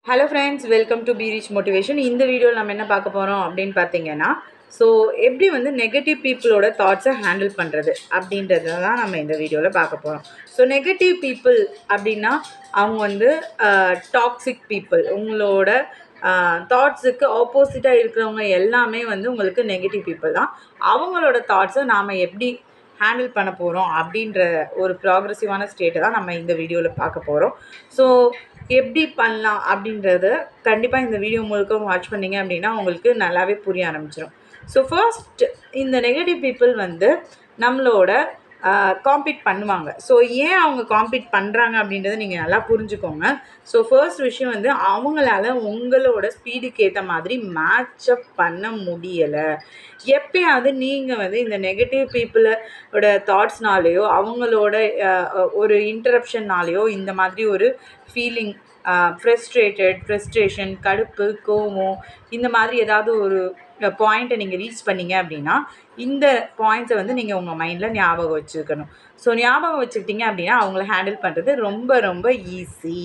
Hello friends, welcome to B Reach Motivation. இந்த வீடியோவில் நம்ம என்ன பார்க்க போகிறோம் அப்படின்னு பார்த்தீங்கன்னா, ஸோ எப்படி வந்து நெகட்டிவ் பீப்புளோட தாட்ஸை ஹேண்டில் பண்ணுறது அப்படின்றத தான் நம்ம இந்த வீடியோவில் பார்க்க போகிறோம். ஸோ நெகட்டிவ் பீப்புள் அப்படின்னா அவங்க வந்து டாக்ஸிக் பீப்புள். உங்களோட தாட்ஸுக்கு ஆப்போசிட்டாக இருக்கிறவங்க எல்லாமே வந்து உங்களுக்கு நெகட்டிவ் பீப்புள் தான். அவங்களோட தாட்ஸை நாம் எப்படி ஹேண்டில் பண்ண போகிறோம் அப்படின்ற ஒரு ப்ராக்ரெசிவான ஸ்டேட்டை தான் நம்ம இந்த வீடியோவில் பார்க்க போகிறோம். ஸோ எப்படி பண்ணலாம் அப்படின்றத கண்டிப்பாக இந்த வீடியோ முழுக்க வாட்ச் பண்ணிங்க அப்படின்னா உங்களுக்கு நல்லாவே புரிய ஆரம்பிச்சிடும். ஸோ ஃபர்ஸ்ட், இந்த நெகட்டிவ் பீப்புள் வந்து நம்மளோட காம்பீட் பண்ணுவாங்க. ஸோ ஏன் அவங்க காம்பீட் பண்ணுறாங்க அப்படின்றத நீங்கள் நல்லா புரிஞ்சுக்கோங்க. ஸோ ஃபர்ஸ்ட் விஷயம் வந்து அவங்களால உங்களோட ஸ்பீடுக்கு ஏற்ற மாதிரி மேட்சப் பண்ண முடியலை. எப்பயாவது நீங்கள் வந்து இந்த நெகட்டிவ் பீப்புளோட தாட்ஸ்னாலேயோ அவங்களோட ஒரு இன்டரப்ஷன்னாலேயோ இந்த மாதிரி ஒரு ஃபீலிங், ஃப்ரஸ்ட்ரேஷன், கடுப்பு, கோவம், இந்த மாதிரி ஏதாவது ஒரு பாயிண்ட்டை நீங்கள் ரீச் பண்ணீங்க அப்படின்னா இந்த பாயிண்ட்ஸை வந்து நீங்கள் உங்கள் மைண்டில் ஞாபகம் வச்சுக்கணும். ஸோ ஞாபகம் வச்சுக்கிட்டீங்க அப்படின்னா அவங்கள ஹேண்டில் பண்ணுறது ரொம்ப ரொம்ப ஈஸி.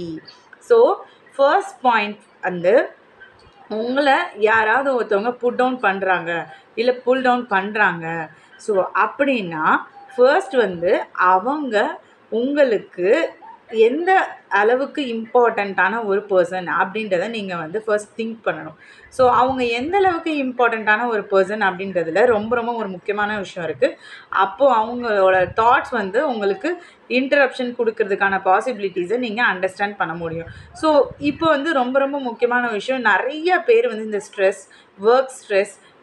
ஸோ ஃபர்ஸ்ட் பாயிண்ட் வந்து உங்களை யாராவது ஒருத்தவங்க புட் டவுன் பண்ணுறாங்க இல்லை புல் டவுன் பண்ணுறாங்க. ஸோ அப்படின்னா ஃபர்ஸ்ட் வந்து அவங்க உங்களுக்கு எந்த அளவுக்கு இம்பார்ட்டண்ட்டான ஒரு பர்சன் அப்படின்றத நீங்கள் வந்து ஃபர்ஸ்ட் திங்க் பண்ணணும். ஸோ அவங்க எந்த அளவுக்கு இம்பார்ட்டண்ட்டான ஒரு பர்சன் அப்படின்றதுல ரொம்ப ரொம்ப ஒரு முக்கியமான விஷயம் இருக்குது. அப்போது அவங்களோட தாட்ஸ் வந்து உங்களுக்கு இன்டரப்ஷன் கொடுக்கறதுக்கான பாசிபிலிட்டிஸை நீங்கள் அண்டர்ஸ்டாண்ட் பண்ண முடியும். ஸோ இப்போ வந்து ரொம்ப ரொம்ப முக்கியமான விஷயம், நிறைய பேர் வந்து இந்த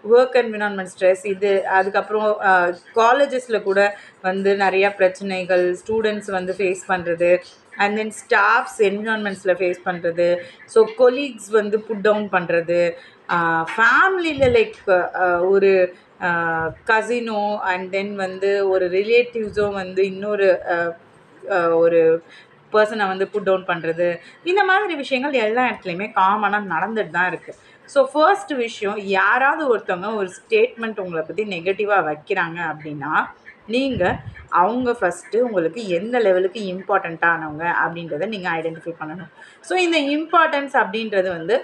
ஒர்க் என்விரான்மெண்ட் ஸ்ட்ரெஸ், இது அதுக்கப்புறம் காலேஜஸில் கூட வந்து நிறையா பிரச்சனைகள் ஸ்டூடெண்ட்ஸ் வந்து ஃபேஸ் பண்ணுறது, அண்ட் தென் ஸ்டாஃப்ஸ் என்விரான்மெண்ட்ஸில் ஃபேஸ் பண்ணுறது, ஸோ கொலீக்ஸ் வந்து புட் டவுன் பண்ணுறது, ஃபேமிலியில் லைக் ஒரு கசினோ அண்ட் தென் வந்து ஒரு ரிலேட்டிவ்ஸோ வந்து இன்னொரு ஒரு பர்சனை வந்து புட் டவுன் பண்ணுறது, இந்த மாதிரி விஷயங்கள் எல்லா இடத்துலையுமே காமனாக நடந்துட்டு தான் இருக்குது. ஸோ ஃபர்ஸ்ட் விஷயம், யாராவது ஒருத்தவங்க ஒரு ஸ்டேட்மெண்ட் உங்களை பற்றி நெகட்டிவாக வைக்கிறாங்க அப்படின்னா நீங்கள் அவங்க ஃபஸ்ட்டு உங்களுக்கு எந்த லெவலுக்கு இம்பார்ட்டண்ட்டானவங்க அப்படின்றத நீங்கள் ஐடென்டிஃபை பண்ணணும். ஸோ இந்த இம்பார்ட்டன்ஸ் அப்படின்றது வந்து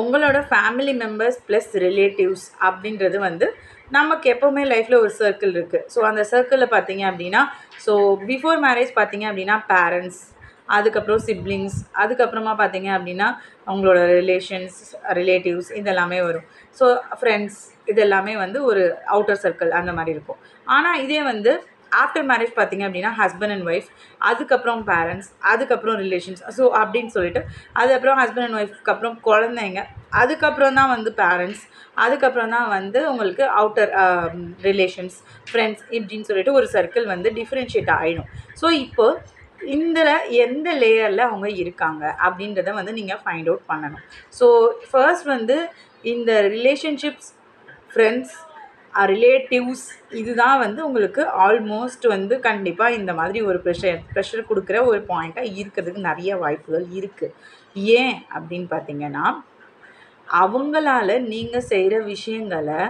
உங்களோட ஃபேமிலி மெம்பர்ஸ் ப்ளஸ் ரிலேட்டிவ்ஸ் அப்படின்றது வந்து நமக்கு எப்போவுமே லைஃப்பில் ஒரு சர்க்கிள் இருக்குது. ஸோ அந்த சர்க்கிளில் பார்த்தீங்க அப்படின்னா, ஸோ பிஃபோர் மேரேஜ் பார்த்தீங்க அப்படின்னா பேரண்ட்ஸ், அதுக்கப்புறம் சிப்ளிங்ஸ், அதுக்கப்புறமா பார்த்தீங்க அப்படின்னா அவங்களோட ரிலேட்டிவ்ஸ் இதெல்லாமே வரும். ஸோ ஃப்ரெண்ட்ஸ் இதெல்லாமே வந்து ஒரு அவுட்டர் சர்க்கிள் அந்த மாதிரி இருக்கும். ஆனால் இதே வந்து ஆஃப்டர் மேரேஜ் பார்த்தீங்க அப்படின்னா ஹஸ்பண்ட் அண்ட் ஒய்ஃப், அதுக்கப்புறம் பேரண்ட்ஸ், அதுக்கப்புறம் ரிலேஷன்ஸ், ஸோ அப்படின்னு சொல்லிட்டு அதுக்கப்புறம் ஹஸ்பண்ட் அண்ட் ஒய்ஃப்க்கு அப்புறம் குழந்தைங்க, அதுக்கப்புறம் தான் வந்து பேரண்ட்ஸ், அதுக்கப்புறம் தான் வந்து உங்களுக்கு அவுட்டர் ரிலேஷன்ஸ், ஃப்ரெண்ட்ஸ், இப்படின்னு சொல்லிட்டு ஒரு சர்க்கிள் வந்து டிஃப்ரென்ஷியேட் ஆகிடும். ஸோ இப்போ இதில் எந்த லேயரில் அவங்க இருக்காங்க அப்படின்றத வந்து நீங்கள் ஃபைண்ட் அவுட் பண்ணணும். ஸோ ஃபர்ஸ்ட் வந்து இந்த ரிலேஷன்ஷிப்ஸ், ஃப்ரெண்ட்ஸ், ரிலேட்டிவ்ஸ், இதுதான் வந்து உங்களுக்கு ஆல்மோஸ்ட் வந்து கண்டிப்பாக இந்த மாதிரி ஒரு ப்ரெஷர் கொடுக்குற ஒரு பாயிண்ட்டாக இருக்கிறதுக்கு நிறைய வாய்ப்புகள் இருக்குது. ஏன் அப்படின்னு பார்த்தீங்கன்னா, அவங்களால நீங்கள் செய்கிற விஷயங்களை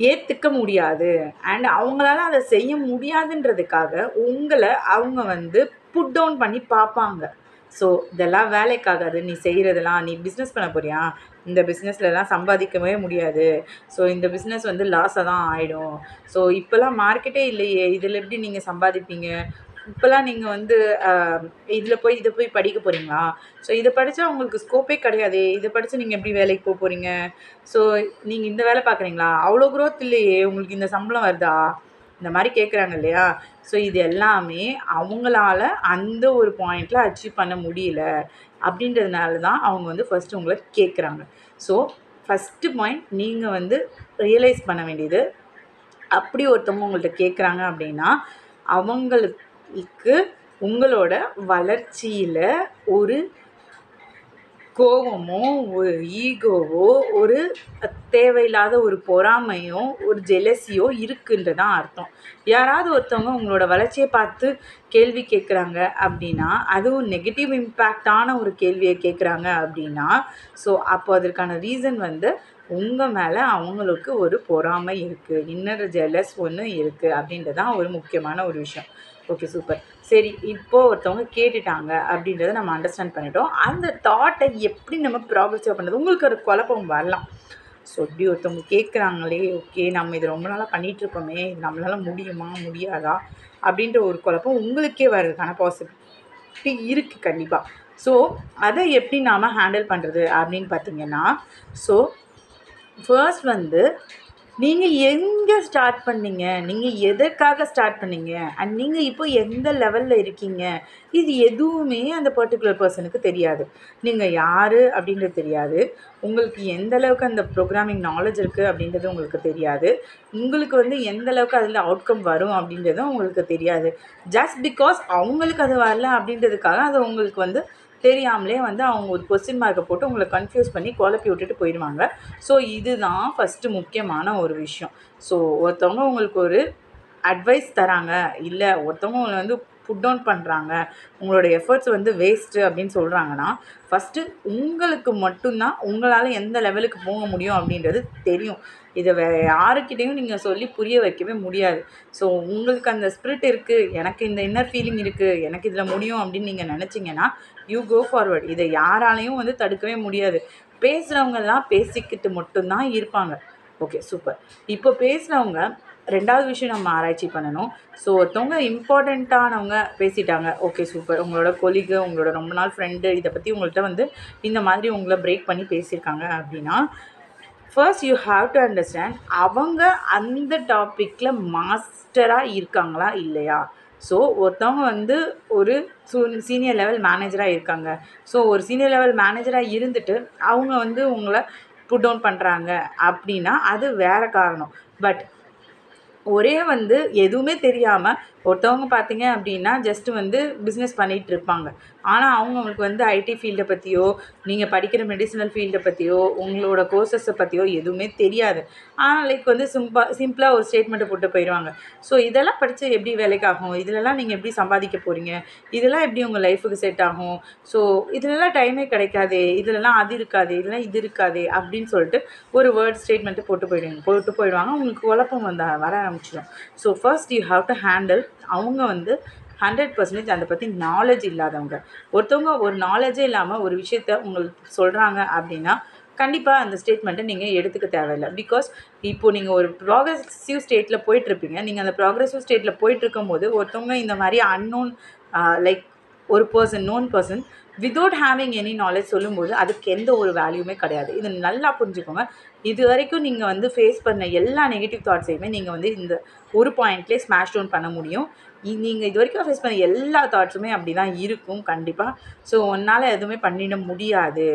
ஏற்றுக்க முடியாது அண்ட் அவங்களால அதை செய்ய முடியாதுன்றதுக்காக உங்களை அவங்க வந்து புட் டவுன் பண்ணி பார்ப்பாங்க. ஸோ இதெல்லாம் வேலைக்காகாது, நீ செய்கிறதெல்லாம், நீ பிஸ்னஸ் பண்ண போறியா, இந்த பிஸ்னஸ்லலாம் சம்பாதிக்கவே முடியாது, ஸோ இந்த பிஸ்னஸ் வந்து லாஸாக தான் ஆகிடும், ஸோ இப்போல்லாம் மார்க்கெட்டே இல்லையே, இதில் எப்படி நீங்கள் சம்பாதிப்பீங்க, இப்போல்லாம் நீங்கள் வந்து இதை போய் படிக்க போகிறீங்களா, ஸோ இதை படித்தா உங்களுக்கு ஸ்கோப்பே கிடையாதே, இதை படித்து நீங்கள் எப்படி வேலைக்கு போக போகிறீங்க, ஸோ நீங்கள் இந்த வேலை பார்க்குறீங்களா, அவ்வளோ க்ரோத் இல்லையே, உங்களுக்கு இந்த சம்பளம் வருதா, இந்த மாதிரி கேட்குறாங்க இல்லையா. ஸோ இது எல்லாமே அவங்களால அந்த ஒரு பாயிண்டில் அச்சீவ் பண்ண முடியல அப்படின்றதுனால தான் அவங்க வந்து ஃபஸ்ட்டு உங்களை கேட்குறாங்க. ஸோ ஃபஸ்ட்டு பாயிண்ட் நீங்கள் வந்து ரியலைஸ் பண்ண வேண்டியது, அப்படி ஒருத்தவங்க உங்கள்கிட்ட கேட்குறாங்க அப்படின்னா அவங்களுக்கு உங்களோட வளர்ச்சியில் ஒரு கோபமோ, ஒரு ஈகோவோ, ஒரு தேவையில்லாத ஒரு பொறாமையோ, ஒரு ஜெலசியோ இருக்குன்றதான் அர்த்தம். யாராவது ஒருத்தவங்க உங்களோட வளர்ச்சியை பார்த்து கேள்வி கேட்குறாங்க அப்படின்னா, அதுவும் நெகட்டிவ் இம்பேக்டான ஒரு கேள்வியை கேட்குறாங்க அப்படின்னா, ஸோ அப்போ அதற்கான ரீசன் வந்து உங்கள் மேலே அவங்களுக்கு ஒரு பொறாமை இருக்குது, இன்னர் ஜெலஸ் ஒன்று இருக்குது அப்படின்றது தான் ஒரு முக்கியமான ஒரு விஷயம். Okay, super. சரி, இப்போது ஒருத்தவங்க கேட்டுட்டாங்க அப்படின்றத நம்ம அண்டர்ஸ்டாண்ட் பண்ணிட்டோம். அந்த தாட்டை எப்படி நம்ம ப்ராக்ரெசிவ் பண்ணுறது? உங்களுக்கு ஒரு குழப்பம் வரலாம். ஸோ இப்படி ஒருத்தவங்க கேட்குறாங்களே, ஓகே நம்ம இது ரொம்ப நாளாக பண்ணிகிட்ருக்கோமே, இது நம்மளால் முடியுமா முடியாதா அப்படின்ற ஒரு குழப்பம் உங்களுக்கே வர்றதுக்கான பாசிபிலிட்டி இருக்குது கண்டிப்பாக. ஸோ அதை எப்படி நாம் ஹேண்டில் பண்ணுறது அப்படின்னு பார்த்தீங்கன்னா, ஸோ ஃபர்ஸ்ட் வந்து நீங்கள் எங்கே ஸ்டார்ட் பண்ணீங்க, நீங்கள் எதற்காக ஸ்டார்ட் பண்ணீங்க, அண்ட் நீங்கள் இப்போ எந்த லெவலில் இருக்கீங்க, இது எதுவுமே அந்த பர்டிகுலர் பர்சனுக்கு தெரியாது. நீங்கள் யார் அப்படின்றது தெரியாது. உங்களுக்கு எந்த அளவுக்கு அந்த ப்ரோக்ராமிங் நாலேஜ் இருக்குது அப்படின்றது உங்களுக்கு தெரியாது. உங்களுக்கு வந்து எந்த அளவுக்கு அதில் அவுட்கம் வரும் அப்படின்றதும் உங்களுக்கு தெரியாது. ஜஸ்ட் பிகாஸ் அவங்களுக்கு அது வரல அப்படின்றதுக்காக அது உங்களுக்கு வந்து தெரியாமலே வந்து அவங்க ஒரு கொஸ்டின் மார்க்கை போட்டு உங்களை கன்ஃபியூஸ் பண்ணி குழப்பி விட்டுட்டு போயிடுவாங்க. ஸோ இதுதான் ஃபஸ்ட்டு முக்கியமான ஒரு விஷயம். ஸோ ஒருத்தவங்க உங்களுக்கு ஒரு அட்வைஸ் தராங்க, இல்லை ஒருத்தவங்க உங்களை வந்து புட் டவுன் பண்ணுறாங்க, உங்களோட எஃபர்ட்ஸ் வந்து வேஸ்ட்டு அப்படின்னு சொல்கிறாங்கன்னா, ஃபஸ்ட்டு உங்களுக்கு மட்டும்தான் உங்களால் எந்த லெவலுக்கு போக முடியும் அப்படின்றது தெரியும். இதை வேறு யாருக்கிட்டையும் நீங்கள் சொல்லி புரிய வைக்கவே முடியாது. ஸோ உங்களுக்கு அந்த ஸ்பிரிட் இருக்குது, எனக்கு இந்த இன்னர் ஃபீலிங் இருக்குது, எனக்கு இதில் முடியும் அப்படின்னு நீங்கள் நினச்சிங்கன்னா யூ கோ ஃபார்வர்ட். இதை யாராலையும் வந்து தடுக்கவே முடியாது. பேசுகிறவங்கெல்லாம் பேசிக்கிட்டு மட்டும்தான் இருப்பாங்க. Okay, super. இப்போ பேசுகிறவங்க ரெண்டாவது விஷயம் நம்ம ஆராய்ச்சி பண்ணணும். ஸோ ஒருத்தவங்க இம்பார்ட்டண்ட்டானவங்க பேசிட்டாங்க, ஓகே சூப்பர். உங்களோட கொலீகு, உங்களோட ரொம்ப நாள் ஃப்ரெண்டு இதை பற்றி உங்கள்கிட்ட வந்து இந்த மாதிரி உங்களை பிரேக் பண்ணி பேசியிருக்காங்க அப்படின்னா, first you have to understand அவங்க அந்த டாப்பிக்கில் மாஸ்டராக இருக்காங்களா இல்லையா. ஸோ ஒருத்தவங்க வந்து ஒரு சீனியர் லெவல் மேனேஜராக இருக்காங்க. ஸோ ஒரு சீனியர் லெவல் மேனேஜராக இருந்துட்டு அவங்க வந்து உங்களை புட் டவுன் பண்ணுறாங்க அப்படின்னா அது வேறு காரணம். பட் ஒரே வந்து எதுவுமே தெரியாமல் ஒருத்தவங்க பார்த்தீங்க அப்படின்னா ஜஸ்ட்டு வந்து பிஸ்னஸ் பண்ணிகிட்டு இருப்பாங்க. ஆனால் அவங்களுக்கு வந்து ஐடி ஃபீல்டை பற்றியோ, நீங்கள் படிக்கிற மெடிசினல் ஃபீல்டை பற்றியோ, உங்களோட கோர்சஸை பற்றியோ எதுவுமே தெரியாது. ஆனால் லைக் வந்து சிம்பிளாக ஒரு ஸ்டேட்மெண்ட்டை போட்டு போயிடுவாங்க. ஸோ இதெல்லாம் படித்து எப்படி வேலைக்கு ஆகும், இதிலெல்லாம் நீங்கள் எப்படி சம்பாதிக்க போகிறீங்க, இதெல்லாம் எப்படி உங்கள் லைஃபுக்கு செட் ஆகும், ஸோ இதிலெல்லாம் டைமே கிடைக்காதே, இதிலெல்லாம் அது இருக்காது, இதெல்லாம் இது இருக்காது அப்படின்னு சொல்லிட்டு ஒரு வேர்ட் ஸ்டேட்மெண்ட்டு போட்டு போயிடுவாங்க. உங்களுக்கு குழப்பம் வர ஆரம்பிச்சிடும். So first you have to handle அவங்க வந்து 100% அதை பற்றி நாலேஜ் இல்லாதவங்க. ஒருத்தவங்க ஒரு நாலேஜே இல்லாமல் ஒரு விஷயத்த உங்களுக்கு சொல்கிறாங்க அப்படின்னா கண்டிப்பாக அந்த ஸ்டேட்மெண்ட்டை நீங்கள் எடுத்துக்க தேவையில்லை. பிகாஸ் இப்போது நீங்கள் ஒரு ப்ராக்ரெசிவ் ஸ்டேட்டில் போயிட்டுருப்பீங்க. நீங்கள் அந்த ப்ராக்ரெசிவ் ஸ்டேட்டில் போயிட்டுருக்கும்போது ஒருத்தவங்க இந்த மாதிரி அன்னோன் லைக் ஒரு known person without having any knowledge சொல்லும்போது அதுக்கு எந்த ஒரு வேல்யூமே கிடையாது. இது நல்லா புரிஞ்சுக்கோங்க. இது வரைக்கும் நீங்கள் வந்து ஃபேஸ் பண்ண எல்லா நெகட்டிவ் தாட்ஸையுமே நீங்கள் வந்து இந்த ஒரு பாயிண்ட்லேயே ஸ்மாஷ் டவுன் பண்ண முடியும். நீங்கள் இது வரைக்கும் ஃபேஸ் பண்ண எல்லா தாட்ஸுமே அப்படி தான் இருக்கும் கண்டிப்பாக. ஸோ உன்னால் எதுவுமே பண்ணிட முடியாது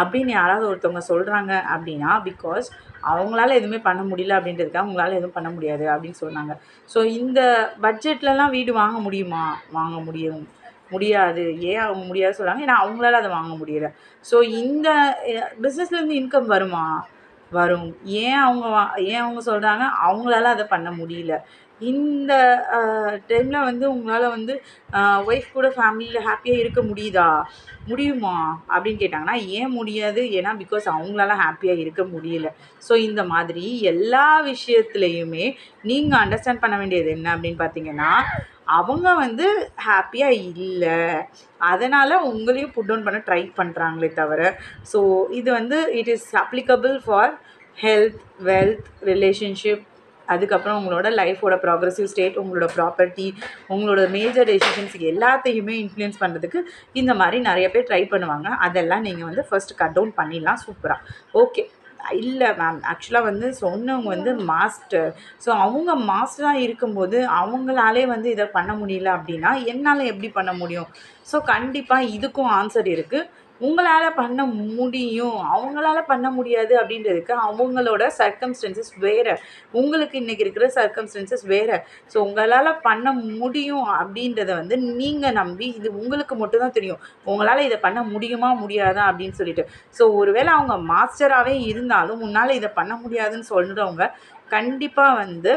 அப்படின்னு யாராவது ஒருத்தவங்க சொல்கிறாங்க அப்படின்னா பிகாஸ் அவங்களால எதுவுமே பண்ண முடியல அப்படின்றதுக்காக அவங்களால எதுவும் பண்ண முடியாது அப்படின்னு சொன்னாங்க. ஸோ இந்த பட்ஜெட்லலாம் வீடு வாங்க முடியுமா? வாங்க முடியாது. ஏன் அவங்க முடியாது சொல்கிறாங்க? ஏன்னா அவங்களால அதை வாங்க முடியல. ஸோ இந்த பிஸ்னஸ்லேருந்து இன்கம் வருமா? வரும். ஏன் அவங்க சொல்கிறாங்க? அவங்களால அதை பண்ண முடியல. இந்த டைமில் வந்து உங்களால் வந்து ஒய்ஃப் கூட ஃபேமிலியில் ஹாப்பியாக இருக்க முடியுமா அப்படின்னு கேட்டாங்கன்னா ஏன் முடியாது? ஏன்னா பிகாஸ் அவங்களால ஹாப்பியாக இருக்க முடியல. ஸோ இந்த மாதிரி எல்லா விஷயத்துலையுமே நீங்கள் அண்டர்ஸ்டாண்ட் பண்ண வேண்டியது என்ன அப்படின்னு பார்த்தீங்கன்னா, அவங்க வந்து ஹாப்பியாக இல்லை, அதனால் உங்களையும் புட் டவுன் பண்ண ட்ரை பண்ணுறாங்களே தவிர. ஸோ இது வந்து it is applicable for health, wealth, relationship, அதுக்கப்புறம் உங்களோட லைஃபோட ப்ராக்ரெசிவ் ஸ்டேட், உங்களோட ப்ராப்பர்ட்டி, உங்களோட மேஜர் டெசிஷன்ஸ் எல்லாத்தையுமே இன்ஃப்ளூயன்ஸ் பண்ணுறதுக்கு இந்த மாதிரி நிறைய பேர் ட்ரை பண்ணுவாங்க. அதெல்லாம் நீங்கள் வந்து ஃபர்ஸ்ட் கட் டவுன் பண்ணிடலாம் சூப்பராக. ஓகே, இல்லை மேம் ஆக்சுவலாக வந்து சொன்னவங்க வந்து மாஸ்டர். ஸோ அவங்க மாஸ்டராக இருக்கும்போது அவங்களாலே வந்து இதை பண்ண முடியல அப்படின்னா என்னால் எப்படி பண்ண முடியும்? ஸோ கண்டிப்பாக இதுக்கும் ஆன்சர் இருக்குது. உங்களால் பண்ண முடியும், அவங்களால பண்ண முடியாது அப்படின்றதுக்கு அவங்களோட சர்க்கம்ஸ்டன்சஸ் வேறு, உங்களுக்கு இன்றைக்கி இருக்கிற சர்க்கம்ஸ்டன்சஸ் வேறு. ஸோ உங்களால் பண்ண முடியும் அப்படின்றத வந்து நீங்கள் நம்பி இது உங்களுக்கு மட்டும்தான் தெரியும், உங்களால் இதை பண்ண முடியுமா முடியாதா அப்படின்னு சொல்லிட்டு. ஸோ ஒருவேளை அவங்க மாஸ்டராகவே இருந்தாலும் உன்னால் இதை பண்ண முடியாதுன்னு சொல்கிறவங்க கண்டிப்பாக வந்து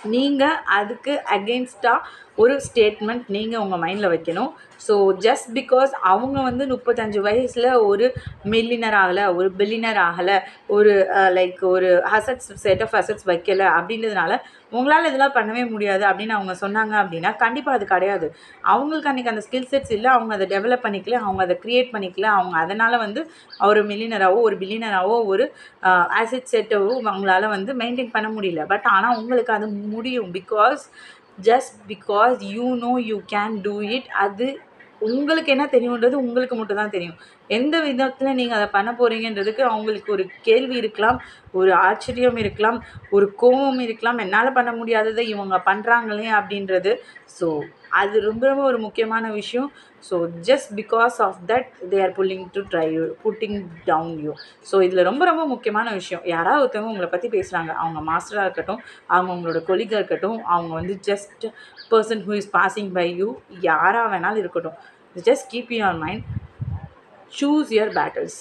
நீங்கள் அதுக்கு அகெயின்ஸ்டாக ஒரு ஸ்டேட்மெண்ட் நீங்கள் உங்கள் மைண்டில் வைக்கணும். ஸோ ஜஸ்ட் பிகாஸ் அவங்க வந்து 35 வயசில் ஒரு மில்லியனர் ஆகலை, ஒரு பில்லியனர் ஆகலை, ஒரு லைக் ஒரு அசட்ஸ் செட் ஆஃப் அசட்ஸ் வைக்கலை அப்படின்றதுனால உங்களால் இதெல்லாம் பண்ணவே முடியாது அப்படின்னு அவங்க சொன்னாங்க அப்படின்னா கண்டிப்பாக அது கிடையாது. அவங்களுக்கு அன்றைக்கி அந்த ஸ்கில் செட்ஸ் இல்லை, அவங்க அதை டெவலப் பண்ணிக்கல, அவங்க அதை க்ரியேட் பண்ணிக்கல, அவங்க அதனால் வந்து ஒரு மில்லியனராகவோ ஒரு பில்லியனராகவோ ஒரு அசட் செட்டவோ அவங்களால வந்து மெயின்டைன் பண்ண முடியல. பட் ஆனால் உங்களுக்கு அது முடியும். Just because you know you can do it. அது உங்களுக்கு என்ன தெரியுன்றது உங்களுக்கு மட்டும் தான் தெரியும். எந்த விதத்தில் நீங்கள் அதை பண்ண போகிறீங்கன்றதுக்கு அவங்களுக்கு ஒரு கேள்வி இருக்கலாம், ஒரு ஆச்சரியம் இருக்கலாம், ஒரு கோபம் இருக்கலாம், என்னால் பண்ண முடியாததை இவங்க பண்ணுறாங்களே அப்படின்றது. ஸோ அது ரொம்ப ரொம்ப ஒரு முக்கியமான விஷயம். So just because of that they are putting down you. So இதில் ரொம்ப ரொம்ப முக்கியமான விஷயம், யாராவது ஒருத்தவங்க உங்களை பற்றி பேசுகிறாங்க, அவங்க மாஸ்டராக இருக்கட்டும், அவங்க உங்களோட கொலீகாக இருக்கட்டும், அவங்க வந்து just person who is passing by you, யாராக வேணாலும் இருக்கட்டும், just keep your mind, choose your battles.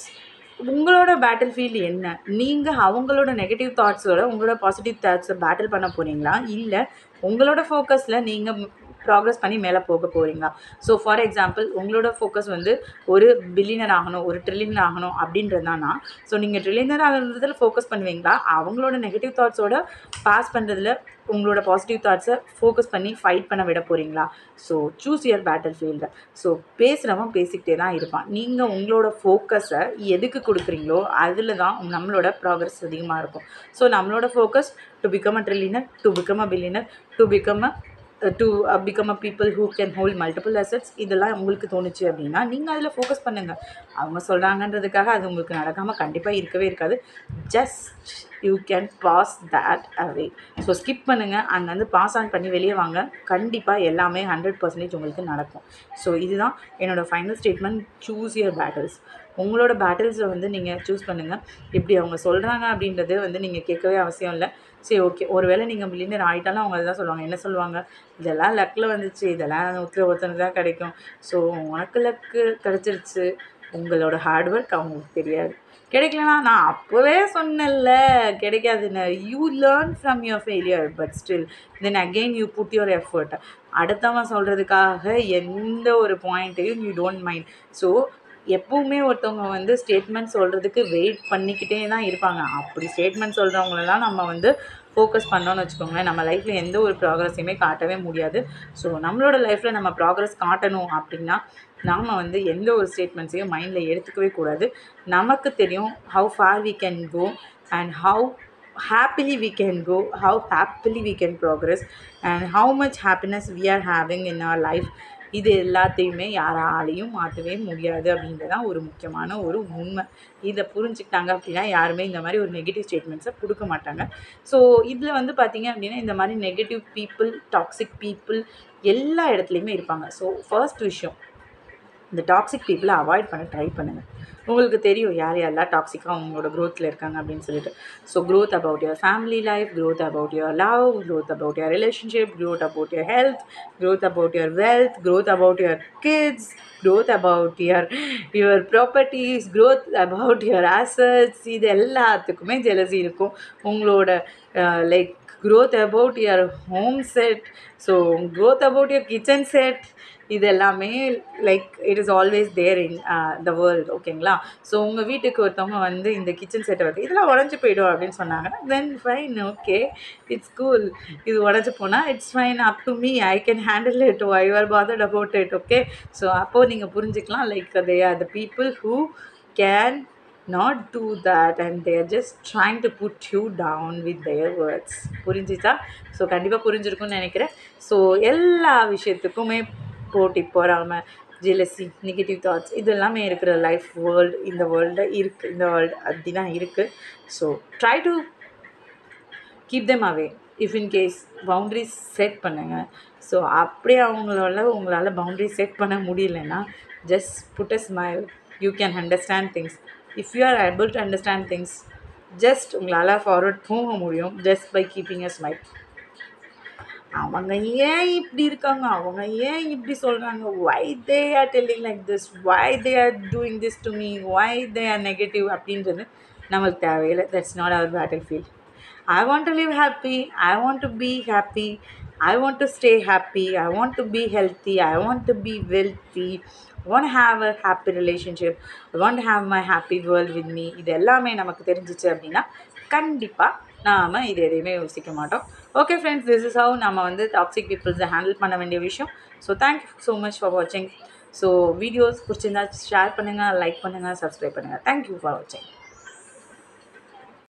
உங்களோட பேட்டில் ஃபீல்டு என்ன? நீங்கள் அவங்களோட நெகட்டிவ் தாட்ஸோட உங்களோட பாசிட்டிவ் தாட்ஸை பேட்டில் பண்ண போகிறீங்களா, இல்லை உங்களோட ஃபோக்கஸில் நீங்கள் ப்ராக்ரஸ் பண்ணி மேலே போக போகிறீங்களா? ஸோ ஃபார் எக்ஸாம்பிள், உங்களோட ஃபோக்கஸ் வந்து ஒரு பில்லியனர் ஆகணும், ஒரு ட்ரில்லியனர் ஆகணும் அப்படின்றதானா, ஸோ நீங்கள் ட்ரில்லியனர் ஆகிறதுல ஃபோக்கஸ் பண்ணுவீங்களா, அவங்களோட நெகட்டிவ் தாட்ஸோட பாஸ் பண்ணுறதுல உங்களோட பாசிட்டிவ் தாட்ஸை ஃபோக்கஸ் பண்ணி ஃபைட் பண்ண விட போகிறீங்களா? So choose your battlefield. So பேசுகிறவன் பேசிக்கிட்டே தான் இருப்பான். நீங்கள் உங்களோட ஃபோக்கஸை எதுக்கு கொடுக்குறீங்களோ அதில் தான் நம்மளோட ப்ராக்ரஸ் அதிகமாக இருக்கும். ஸோ நம்மளோட focus to become a trillionaire, to become a billionaire, to become a people who can hold multiple assets. இதெல்லாம் உங்களுக்கு தோணுச்சு அப்படின்னா நீங்கள் அதில் ஃபோக்கஸ் பண்ணுங்கள். அவங்க சொல்கிறாங்கன்றதுக்காக அது உங்களுக்கு நடக்காமல் கண்டிப்பாக இருக்கவே இருக்காது. Just you can pass that away. So ஸ்கிப் பண்ணுங்கள், அங்கேருந்து பாஸ் ஆன் பண்ணி வெளியே வாங்க. கண்டிப்பாக எல்லாமே 100% உங்களுக்கு நடக்கும். ஸோ இதுதான் என்னோடய final statement, choose your battles. உங்களோட பேட்டில்ஸை வந்து நீங்கள் சூஸ் பண்ணுங்கள். இப்படி அவங்க சொல்கிறாங்க அப்படின்றது வந்து நீங்கள் கேட்கவே அவசியம் இல்லை. சரி, ஓகே, ஒரு வேளை நீங்கள் மில்லியனர் ஆகிட்டாலும் அவங்க அதுதான் சொல்லுவாங்க. என்ன சொல்லுவாங்க? இதெல்லாம் லக்கில் வந்துச்சு, இதெல்லாம் ஒருத்தனுக்கு தான் கிடைக்கும். ஸோ உனக்கு லக்கு கிடச்சிருச்சு, உங்களோட ஹார்ட் ஒர்க் அவங்களுக்கு தெரியாது. கிடைக்கலனா நான் அப்போவே சொன்னேன்ல கிடைக்காதுன்னு. You learn from your failure, but still then again you put your effort. அடுத்தவன் சொல்கிறதுக்காக எந்த ஒரு பாயிண்ட்டையும் யூ டோன்ட் மைண்ட். ஸோ எப்பவுமே ஒருத்தவங்க வந்து ஸ்டேட்மெண்ட் சொல்கிறதுக்கு வெயிட் பண்ணிக்கிட்டே தான் இருப்பாங்க. அப்படி ஸ்டேட்மெண்ட் சொல்கிறவங்களெல்லாம் நம்ம வந்து ஃபோக்கஸ் பண்ணோன்னு வச்சுக்கோங்களேன், நம்ம லைஃப்பில் எந்த ஒரு ப்ராக்ரஸையுமே காட்டவே முடியாது. ஸோ நம்மளோட லைஃப்பில் நம்ம ப்ராக்ரஸ் காட்டணும் அப்படின்னா நாம் வந்து எந்த ஒரு ஸ்டேட்மெண்ட்ஸையும் மைண்டில் எடுத்துக்கவே கூடாது. நமக்கு தெரியும் how far we can go and how happily we can go, how happily we can progress and how much happiness we are having in our life. இது எல்லாத்தையுமே யாராலையும் மாற்றவே முடியாது அப்படின்றது தான் ஒரு முக்கியமான ஒரு உண்மை. இதை புரிஞ்சுக்கிட்டாங்க அப்படின்னா யாருமே இந்த மாதிரி ஒரு நெகட்டிவ் ஸ்டேட்மெண்ட்ஸை கொடுக்க மாட்டாங்க. ஸோ இதில் வந்து பார்த்திங்க அப்படின்னா இந்த மாதிரி நெகட்டிவ் பீப்புள், டாக்ஸிக் பீப்புள் எல்லா இடத்துலையுமே இருப்பாங்க. ஸோ ஃபர்ஸ்ட் விஷயம், இந்த டாக்ஸிக் பீப்புளை அவாய்ட் பண்ண ட்ரை பண்ணுங்கள். உங்களுக்கு தெரியும் யார் யாரெல்லாம் டாக்ஸிக்காக அவங்களோட க்ரோத்தில் இருக்காங்க அப்படின்னு சொல்லிட்டு. So growth about your family life, growth about your love, growth about your relationship, growth about your health, growth about your wealth, growth about your kids, growth about your properties, growth about your assets. இது எல்லாத்துக்குமே jealousy இருக்கும். உங்களோட like growth about your home set, so growth about your kitchen set, இது எல்லாமே like it is always there in the world. ஓகேங்களா? So உங்கள் வீட்டுக்கு ஒருத்தவங்க வந்து இந்த கிச்சன் செட்டை வந்து இதெல்லாம் உடஞ்சி போய்டும் அப்படின்னு சொன்னாங்கன்னா then fine, okay, it's cool. இது உடஞ்சி போனால் it's fine, up to me, I can handle it, I are bothered about it. Okay, so அப்போது நீங்கள் புரிஞ்சுக்கலாம் like they are the people who can not do that and they are just trying to put you down with their words. புரிஞ்சிச்சா? So கண்டிப்பாக புரிஞ்சிருக்கும்னு நினைக்கிறேன். So எல்லா விஷயத்துக்குமே போட்டி, பொறாமை, ஜெலசி, நெகட்டிவ் தாட்ஸ் இது எல்லாமே இருக்கிற லைஃப் வேர்ல்டு, இந்த வேர்ல்டு இருக்குது, இந்த வேர்ல்டு அப்படி தான் இருக்குது. So try to keep them away. If in case boundaries set பண்ணுங்கள். ஸோ அப்படியே உங்களால் பவுண்ட்ரிஸ் செட் பண்ண முடியலன்னா just put a smile, you can understand things. If you are able to understand things, just உங்களால் forward போக முடியும் just by keeping a smile. அவங்க ஏன் இப்படி இருக்காங்க, அவங்க ஏன் இப்படி சொல்கிறாங்க, why they are telling like this, why they are doing this to me, why they are negative அப்படின்றது நமக்கு தேவையில்லை. that's not our battlefield. I want to live happy, I want to be happy, I want to stay happy, I want to be healthy, I want to be wealthy, I want to have a happy relationship, I want to have my happy world with me. இது எல்லாமே நமக்கு தெரிஞ்சிச்சு அப்படின்னா கண்டிப்பாக நாம் இது எதையுமே யோசிக்க மாட்டோம். Okay friends, this is how நம்ம வந்து டாக்ஸிக் பீப்புள்ஸை ஹேண்டில் பண்ண வேண்டிய விஷயம். So thank you so much for வாட்சிங். ஸோ வீடியோஸ் பிடிச்சிருந்தா ஷேர் பண்ணுங்கள், லைக் பண்ணுங்கள், சப்ஸ்கிரைப் பண்ணுங்கள். தேங்க்யூ ஃபார் வாட்சிங்.